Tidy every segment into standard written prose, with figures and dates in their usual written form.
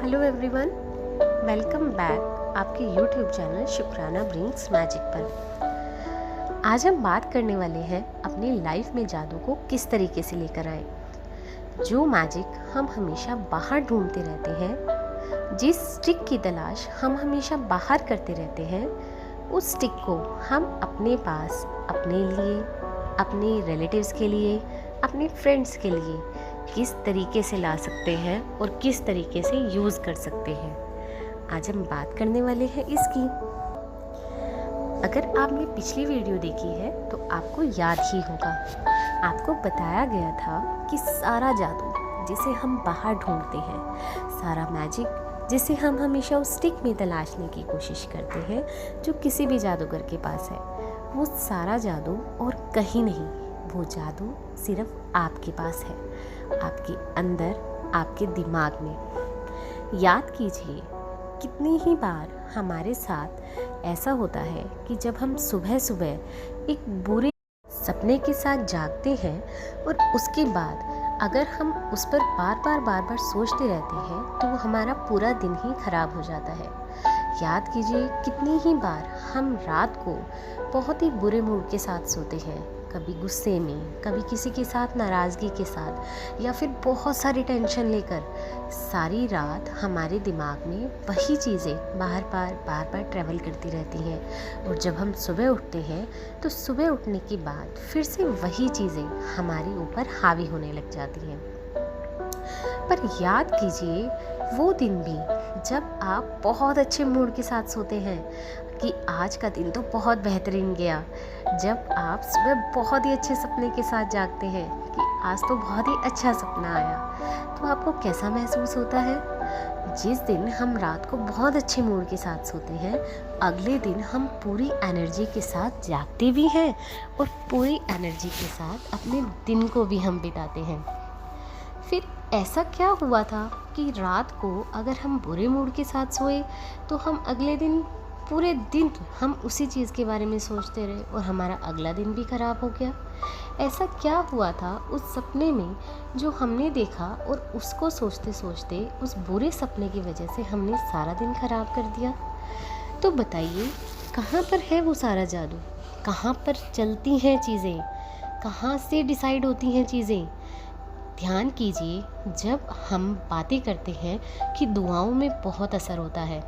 Hello everyone, welcome back आपके YouTube channel शुक्राना brings magic पर। आज हम बात करने वाले हैं अपनी लाइफ में जादू को किस तरीके से लेकर आए। जो मैजिक हम हमेशा बाहर ढूंढते रहते हैं, जिस स्टिक की तलाश हम हमेशा बाहर करते रहते हैं, उस स्टिक को हम अपने पास अपने लिए, अपने रिलेटिव्स के लिए, अपने फ्रेंड्स के लिए किस तरीके से ला सकते हैं और किस तरीके से यूज़ कर सकते हैं। आज हम बात करने वाले हैं इसकी। अगर आपने पिछली वीडियो देखी है तो आपको याद ही होगा, आपको बताया गया था कि सारा जादू जिसे हम बाहर ढूंढते हैं, सारा मैजिक जिसे हम हमेशा उस स्टिक में तलाशने की कोशिश करते हैं जो किसी भी जादूगर के पास है, वो सारा जादू और कहीं नहीं, वो जादू सिर्फ आपके पास है, आपके अंदर, आपके दिमाग में। याद कीजिए, कितनी ही बार हमारे साथ ऐसा होता है कि जब हम सुबह सुबह एक बुरे सपने के साथ जागते हैं और उसके बाद अगर हम उस पर बार बार सोचते रहते हैं तो वो हमारा पूरा दिन ही खराब हो जाता है। याद कीजिए, कितनी ही बार हम रात को बहुत ही बुरे मूड के साथ सोते हैं, कभी गुस्से में, कभी किसी के साथ नाराज़गी के साथ, या फिर बहुत सारी टेंशन लेकर सारी रात हमारे दिमाग में वही चीज़ें बार बार ट्रैवल करती रहती हैं। और जब हम सुबह उठते हैं तो सुबह उठने के बाद फिर से वही चीज़ें हमारे ऊपर हावी होने लग जाती हैं। पर याद कीजिए, वो दिन भी जब आप बहुत अच्छे मूड के साथ सोते हैं कि आज का दिन तो बहुत बेहतरीन गया, जब आप सुबह बहुत ही अच्छे सपने के साथ जागते हैं कि आज तो बहुत ही अच्छा सपना आया, तो आपको कैसा महसूस होता है? जिस दिन हम रात को बहुत अच्छे मूड के साथ सोते हैं, अगले दिन हम पूरी एनर्जी के साथ जागते भी हैं और पूरी एनर्जी के साथ अपने दिन को भी हम बिताते हैं। फिर ऐसा क्या हुआ था कि रात को अगर हम बुरे मूड के साथ सोए तो हम अगले दिन पूरे दिन हम उसी चीज़ के बारे में सोचते रहे और हमारा अगला दिन भी ख़राब हो गया? ऐसा क्या हुआ था उस सपने में जो हमने देखा और उसको सोचते सोचते उस बुरे सपने की वजह से हमने सारा दिन ख़राब कर दिया? तो बताइए, कहाँ पर है वो सारा जादू? कहाँ पर चलती हैं चीज़ें? कहाँ से डिसाइड होती हैं चीज़ें? ध्यान कीजिए, जब हम बातें करते हैं कि दुआओं में बहुत असर होता है।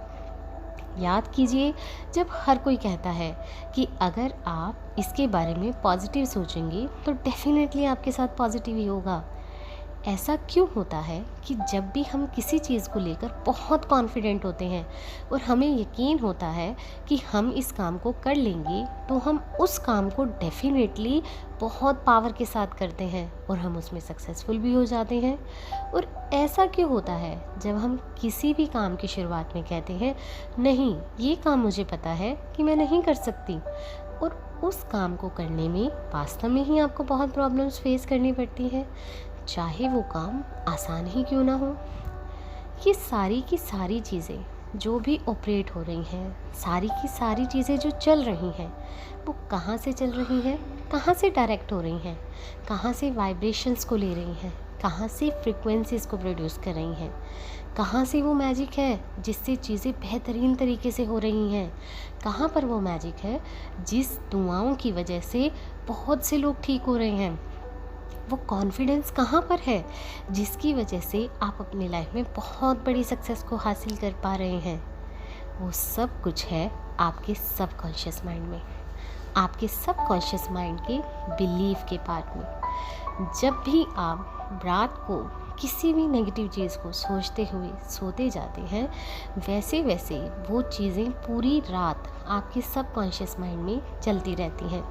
याद कीजिए, जब हर कोई कहता है कि अगर आप इसके बारे में पॉजिटिव सोचेंगे तो डेफिनेटली आपके साथ पॉजिटिव ही होगा। ऐसा क्यों होता है कि जब भी हम किसी चीज़ को लेकर बहुत कॉन्फिडेंट होते हैं और हमें यकीन होता है कि हम इस काम को कर लेंगे, तो हम उस काम को डेफिनेटली बहुत पावर के साथ करते हैं और हम उसमें सक्सेसफुल भी हो जाते हैं? और ऐसा क्यों होता है जब हम किसी भी काम की शुरुआत में कहते हैं नहीं, ये काम मुझे पता है कि मैं नहीं कर सकती, और उस काम को करने में वास्तव में ही आपको बहुत प्रॉब्लम्स फेस करनी पड़ती है, चाहे वो काम आसान ही क्यों ना हो? ये सारी की सारी चीज़ें जो भी ऑपरेट हो रही हैं, सारी की सारी चीज़ें जो चल रही हैं, वो कहाँ से चल रही हैं? कहाँ से डायरेक्ट हो रही हैं? कहाँ से वाइब्रेशंस को ले रही हैं? कहाँ से फ्रीक्वेंसीज़ को प्रोड्यूस कर रही हैं? कहाँ से वो मैजिक है जिससे चीज़ें बेहतरीन तरीके से हो रही हैं? कहाँ पर वो मैजिक है जिस दुआओं की वजह से बहुत से लोग ठीक हो रहे हैं? वो कॉन्फिडेंस कहाँ पर है जिसकी वजह से आप अपनी लाइफ में बहुत बड़ी सक्सेस को हासिल कर पा रहे हैं? वो सब कुछ है आपके सबकॉन्शियस माइंड में, आपके सबकॉन्शियस माइंड के बिलीफ के पार्ट में। जब भी आप रात को किसी भी नेगेटिव चीज़ को सोचते हुए सोते जाते हैं, वैसे वैसे वो चीज़ें पूरी रात आपके सबकॉन्शियस माइंड में चलती रहती हैं,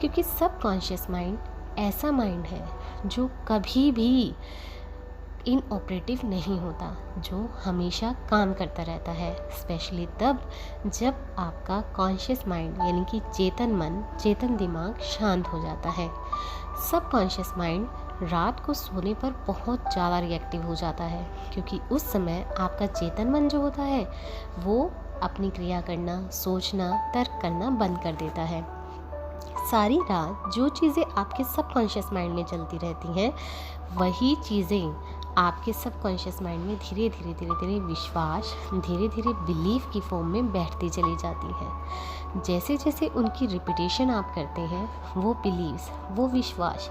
क्योंकि सबकॉन्शियस माइंड ऐसा माइंड है जो कभी भी इनऑपरेटिव नहीं होता, जो हमेशा काम करता रहता है, स्पेशली तब जब आपका कॉन्शियस माइंड यानी कि चेतन मन, चेतन दिमाग शांत हो जाता है। सबकॉन्शियस माइंड रात को सोने पर बहुत ज़्यादा रिएक्टिव हो जाता है, क्योंकि उस समय आपका चेतन मन जो होता है वो अपनी क्रिया करना, सोचना, तर्क करना बंद कर देता है। सारी रात जो चीज़ें आपके सबकॉन्शियस माइंड में चलती रहती हैं, वही चीज़ें आपके सबकॉन्शियस माइंड में धीरे धीरे धीरे धीरे विश्वास धीरे धीरे बिलीफ की फॉर्म में बैठती चली जाती है। जैसे जैसे उनकी रिपीटेशन आप करते हैं वो बिलीव्स, वो विश्वास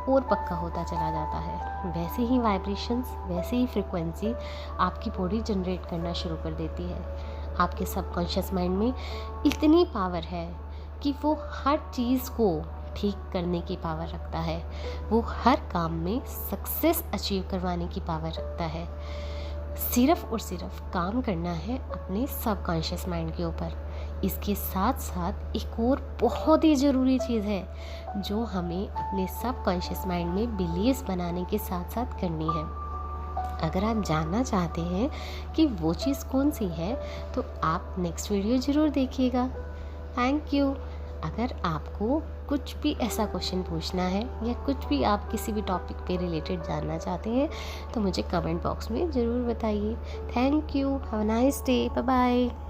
और पक्का होता चला जाता है। वैसे ही वाइब्रेशंस, वैसे ही फ्रिक्वेंसी आपकी बॉडी जनरेट करना शुरू कर देती है। आपके सबकॉन्शियस माइंड में इतनी पावर है कि वो हर चीज़ को ठीक करने की पावर रखता है, वो हर काम में सक्सेस अचीव करवाने की पावर रखता है। सिर्फ और सिर्फ काम करना है अपने सबकॉन्शियस माइंड के ऊपर। इसके साथ साथ एक और बहुत ही ज़रूरी चीज़ है जो हमें अपने सबकॉन्शियस माइंड में बिलीव्स बनाने के साथ साथ करनी है। अगर आप जानना चाहते हैं कि वो चीज़ कौन सी है तो आप नेक्स्ट वीडियो ज़रूर देखिएगा। Thank you. अगर आपको कुछ भी ऐसा क्वेश्चन पूछना है या कुछ भी आप किसी भी टॉपिक पे रिलेटेड जानना चाहते हैं तो मुझे कमेंट बॉक्स में ज़रूर बताइए। Thank you. Have a nice day. Bye bye.